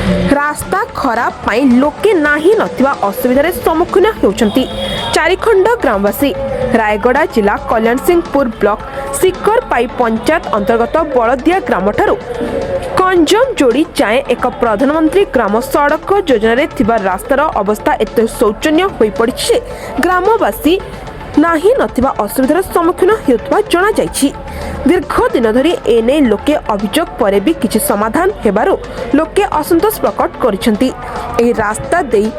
रास्ता खराब पाई लोके नाही नथिबा असुविधार सम्मुखीन होउछंती चारिखंड ग्रामवासी। रायगड़ा जिला कल्याण सिंहपुर ब्लॉक सिकर पाई पंचायत अंतर्गत बड़दिया ग्राम ठारू कंजम जोड़ी जाए एक प्रधानमंत्री ग्राम सड़क योजन थिबा रास्तार अवस्था एत शोचनीय होई पड़िछि। ग्रामवासी नाही नथिबा असुविधार सम्मुखीन हेउतबा जणा जायछि। दीर्घ दिन धरी एने लोके अभियोग परे भी किछि समाधान हेबारु लोके असंतोष प्रकट करिसेंती। एही रास्ता देई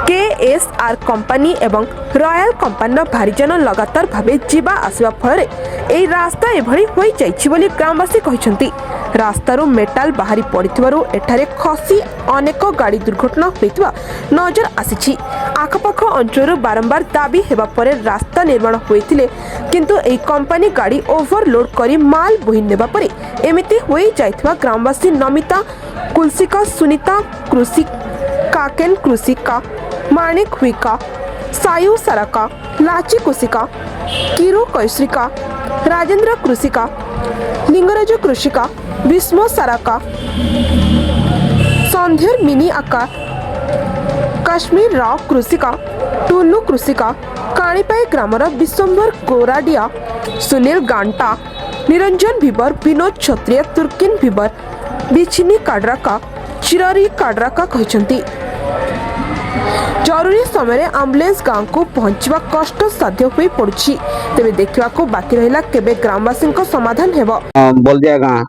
केएसआर कंपनी एवं रॉयल कंपनी भारीजन लगातार भावे जीवा आसवा फल एही रास्ता एभली होई जायछि बोली ग्रामवासी कहिसेंती। रास्तारू मेटाल बाहरी पड़िथिबारु एठारे खसी अनेक गाड़ी दुर्घटना होइतबा नजर आसीछि। आखपाख अंचलरू बारंबार दाबी हेबा परे रास्ता निर्माण होइतिले किंतु एही कंपनी गाड़ी ओवरलोड करी माल बोही नेबा परे एमिति होई जायथिबा ग्रामवासी नमिता कुलसिका, सुनीता कृषि, काकेन कृषिका, माणिक हुइका, सायु साराका, लाची कुशिका, किरु कैश्रिका, राजेंद्र कृषिका, लिंगराज कृषिका, विस्मो साराका, संध्यर मिनी आका, काश्मीर राव कृषिका, टुल्लू कृषिका, काणीपाई ग्रामर विश्वंभर कोराडिया, सुनील गांटा, निरंजन भिबर, विनोद क्षत्रिय, तुर्किन भिबर, बिछिनी काड्राका, चिरारी काड्राका कहिसंती। जरूरी समय एम्बुलेंस गांव को पहुंचवा कष्ट साध्य होई पड़ुछि। तेबे देखिबा को बाकी रहिला केबे ग्रामवासी को समाधान हेबो। बोलदिया गाँ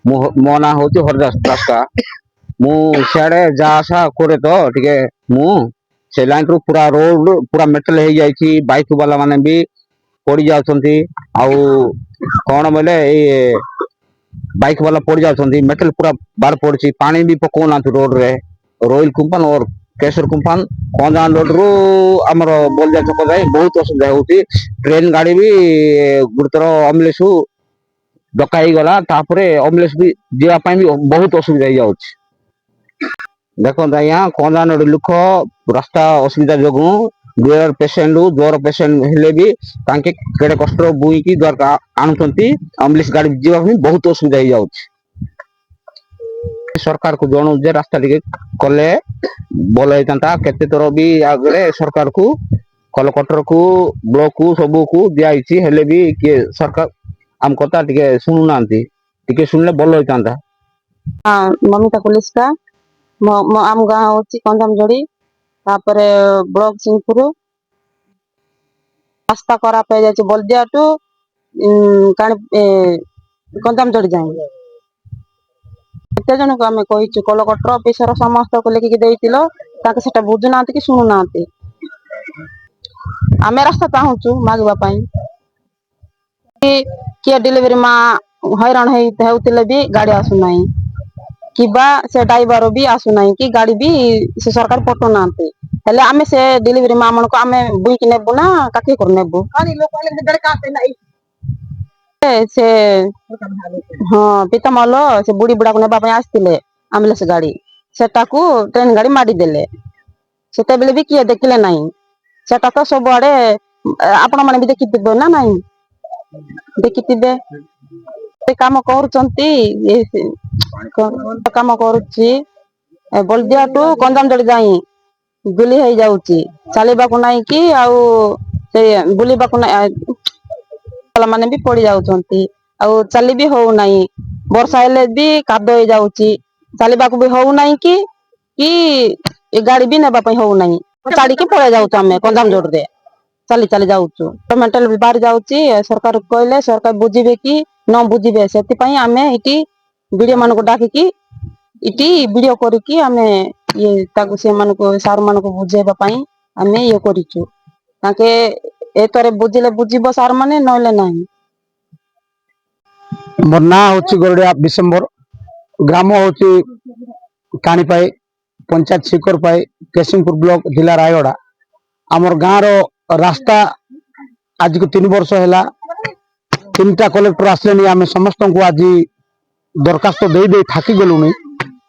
मो ना होती हरदास रास्ता मु सियाड़े जा आसा करे तो टिके मु से लाइन रु पूरा रोड पूरा मेटल हो जाइछि। बाइक वाला माने भी पड़ी जाउछंती आउ कोन बोले ए बाइक वाला पड़ी जाउछंती मेटल पूरा बार पड़छि। पानी भी पको ना रोड रे रॉयल कंपनी और केशर कंपनी कंजान रोड रु हमर बोलदिया चक जाय बहुत असुविधा होती। ट्रेन गाड़ी भी गुरुतर एम्बुलेंस डकाई गला तापरे एम्बुलेंस भी जीवा भी बहुत असुविधा हो जाउछि। देखो यहाँ कंजान लोक रास्ता असुविधा जोगु डुअर पेशेंट ज्वर पेशेंट हेले भी तांके केड़े कष्ट बुई की द्वार आणुचंती एम्बुलेंस गाड़ी जीवा भी बहुत असुविधा हो जाउछि। सरकार को जणु जे रास्ता टिके कले बोल होता केते थर भी आगे सरकार को कलेक्टर को ब्लॉक को सबू को दिखाई हेले भी किए सरकार आम कथा टिके सुनु नांती टिके सुनले भल होता। ममिता पुलिस का आम गाँ होची कंदम जोड़ी तापरे ब्लॉक सिंहपुर रास्ता करा पे जाय बलदिया टू कंदम जोड़ी जाए एते जन को आम कही कलेक्टर ऑफिसर समस्त को लेकिन देइतिलो ताके सेटा बुझु नांती कि सुनु नांती। आमे रास्ता चाहूचु मागवा पाई किए डिलीवरी माँ हैरान होउतिले भी गाड़ी आसु नाही किबा से ड्राइवर भी आसु नाही कि गाड़ी भी से सरकार पटो नांती हेले आमे से डिलीवरी माँ मन को आमे बुई कि नेबु ना काके कर नेबु से हाँ पिता मल से बुढ़ी बुढ़ा को नेबा आसतिले एम्बुलेंस गाड़ी सेटा को ट्रेन गाड़ी मारी देले सेते बेले भी किए देखिले नाही सेटा तो सब आड़े आपण माने भी देखिथिबो ना नाही देखिथिबे काम करूचंती काम करूची बलदिया टू कंदम जोड़ी जाई गुली हो जाउची चलबा को नाही कि आउ से बुलीबा को माने भी पड़ी जाउचंती आउ चली भी हो नाही वर्षा हेले भी कादो हो जाउची चलबा को भी हो नाही कि गाड़ी भी नेबा पई हो नाही चाड़ी के पळे जाउछ हमें कंदम जोड़ दे चली चली जाउछु मेंटल भी बाहर जाउची सरकार कहले सरकार बुझिबे कि न बुझिबे सेति पई आमे इटी वीडियो मान को डाकी कि इटी वीडियो करी कि आमे ये ताको से मान को सार मान को बुझेबा पई आमे ये करिछु ताके ए तरे बुझिले बुझिबो सार माने नले नाही। मोर ना होची गरुड़िया विशंबर ग्राम होची काणीपाई पंचायत शिकर पाई केसिंगपुर ब्लॉक जिला रायगड़ा आमर गाँव रो रास्ता आज को 3 वर्ष है 3टा कलेक्टर आसले आम समस्त को आज दरखास्त दे दे थाकी गलुनी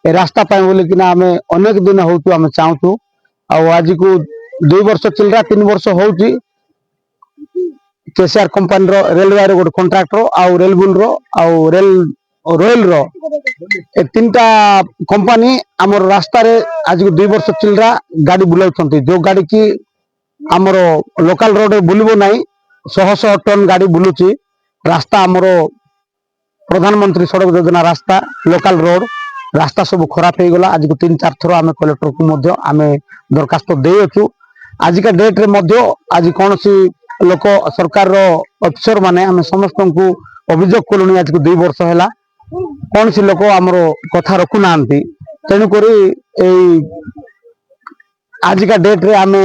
ए रास्ता पाए बोले कि आम अनेक दिन होतु आम चाहूँ आज को 2 वर्ष चिल्ला 3 वर्ष होची केसीआर कंपनी रो रेलवे रो गोटे कंट्राक्टर आउ रेलबुल रो आउ रेल ରୋଏଲ ର ଏ ତିନିଟା କମ୍ପାନୀ ଆମର ରାସ୍ତାରେ ଆଜିକୁ 2 ବର୍ଷ ଚିଲ୍ଡ୍ରା ଗାଡି ବୁଲାଉଛନ୍ତି ଯୋଉ ଗାଡି କି ଆମର ଲୋକାଲ ରୋଡରେ ବୁଲିବ ନାହିଁ ଶହ ଶହ ଟନ୍ ଗାଡି ବୁଲୁଛି ରାସ୍ତା ଆମର ପ୍ରଧାନମନ୍ତ୍ରୀ ସଡ଼କ ଯୋଜନା ରାସ୍ତା ଲୋକାଲ ରୋଡ ରାସ୍ତା ସବୁ ଖରାପ ହେଇଗଲା ଆଜିକୁ 3-4 ଥର ଆମେ କଲେକ୍ଟରକୁ ମଧ୍ୟ ଆମେ ଦରଖାସ୍ତ ଦେଇଅଛୁ ଆଜିକା ଡେଟ୍ରେ ମଧ୍ୟ ଆଜି କୌଣସି ଲୋକ ସରକାରର ଅଫିସର ମାନେ ଆମେ ସମସ୍ତଙ୍କୁ ଅଭିଯୋଗ କଲୁଣି ଆଜିକୁ 2 ବର୍ଷ ହେଲା କୌଣସି ଲୋକ ଆମର କଥା ରଖୁନାହାନ୍ତି ତେଣୁକରି ଏଇ ଆଜିକା ଡେଟ୍ରେ ଆମେ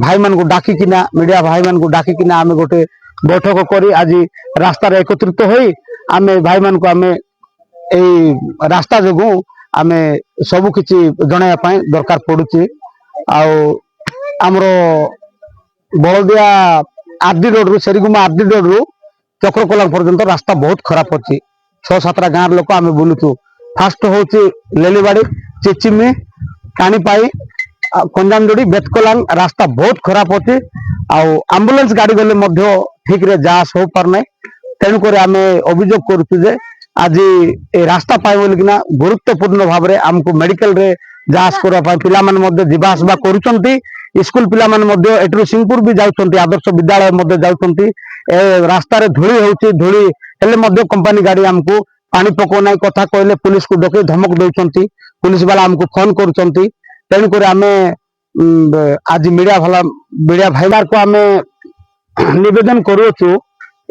ଭାଇମାନଙ୍କୁ ଡାକିକିନା ମିଡିଆ ଭାଇମାନଙ୍କୁ ଡାକିକିନା ଆମେ ଗୋଟେ ବୈଠକ କରି ଆଜି ରାସ୍ତାରେ ଏକତ୍ରିତ ହୋଇ ଆମେ ଭାଇମାନଙ୍କୁ ଆମେ ଏଇ ରାସ୍ତା ଯୋଗୁଁ ଆମେ ସବୁ କିଛି ଜଣାଇବା ପାଇଁ ଦରକାର ପଡୁଛି ଆଉ ଆମର ବଳଦିଆ ଆରଡି ରୋଡରୁ ସେରିଗୁମା ଆରଡି ରୋଡରୁ ଚକ୍ରକୋଲା ପର୍ଯ୍ୟନ୍ତ ରାସ୍ତା ବହୁତ ଖରାପ ଅଛି 6-7ଟା ଗାଁର ଲୋକ ଆମେ ବୁଲୁଛୁ ଫାଷ୍ଟ ହଉଛି ଲେଲିବାଡି ଚିଚିମି କାଣିପାଇ କଞ୍ଜାମଜୋଡି ବେତକଲାଙ୍ଗ ରାସ୍ତା ବହୁତ ଖରାପ ଅଛି ଆଉ ଆମ୍ବୁଲାନ୍ସ ଗାଡି ଗଲେ ମଧ୍ୟ ଠିକରେ ଯା ଆସ ହୋଇପାରୁନାହିଁ ତେଣୁକରି ଆମେ ଅଭିଯୋଗ କରୁଛୁ ଯେ ଆଜି ଏ ରାସ୍ତା ପାଇଁ ବୋଲିକିନା ଗୁରୁତ୍ୱପୂର୍ଣ୍ଣ ଭାବରେ ଆମକୁ ମେଡିକାଲରେ ଯା ଆସ କରିବା ପାଇଁ ପିଲାମାନେ ମଧ୍ୟ ଯିବା ଆସିବା କରୁଛନ୍ତି ସ୍କୁଲ ପିଲାମାନେ ମଧ୍ୟ ଏଠୁ ସିଂପୁର ବି ଯାଉଛନ୍ତି ଆଦର୍ଶ ବିଦ୍ୟାଳୟ ମଧ୍ୟ ଯାଉଛନ୍ତି ଏ ରାସ୍ତାରେ ଧୂଳି ହେଉଛି ଧୂଳି ହେଲେ ମଧ୍ୟ କମ୍ପାନୀ ଗାଡି ଆମକୁ ପାଣି ପକଉ ନାହିଁ କଥା କହିଲେ ପୁଲିସକୁ ଡକେଇ ଧମକ ଦଉଛନ୍ତି ପୁଲିସ ବାଲା ଆମକୁ ଫୋନ କରୁଛନ୍ତି ତେଣୁକରି ଆମେ ଆଜି ମିଡିଆ ଭାଇମାନଙ୍କୁ ଆମେ ନିବେଦନ କରୁଅଛୁ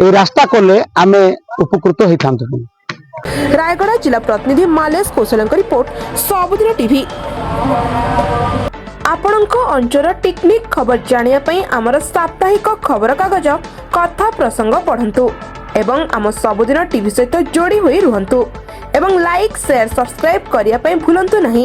এই রাস্তা কলে আমি উপকৃত হইতান্তু ରାୟଗଡ଼ା ଜିଲ୍ଲା ପ୍ରତିନିଧି ମାଲେଶ କୌଶଲଙ୍କ ରିପୋର୍ଟ ସବୁଦିନ ଟିଭି। ଆପଣଙ୍କ ଅଞ୍ଚଳର ଟିକନିକ ଖବର ଜାଣିବା ପାଇଁ ଆମର ସାପ୍ତାହିକ ଖବରକାଗଜ କଥା ପ୍ରସଙ୍ଗ ପଢ଼ନ୍ତୁ ଏବଂ ଆମ ସବୁଦିନ ଟିଭି ସହିତ ଯୋଡ଼ି ହୋଇ ରୁହନ୍ତୁ ଏବଂ ଲାଇକ୍ ସେୟାର ସବସ୍କ୍ରାଇବ କରିବା ପାଇଁ ଭୁଲନ୍ତୁ ନାହିଁ।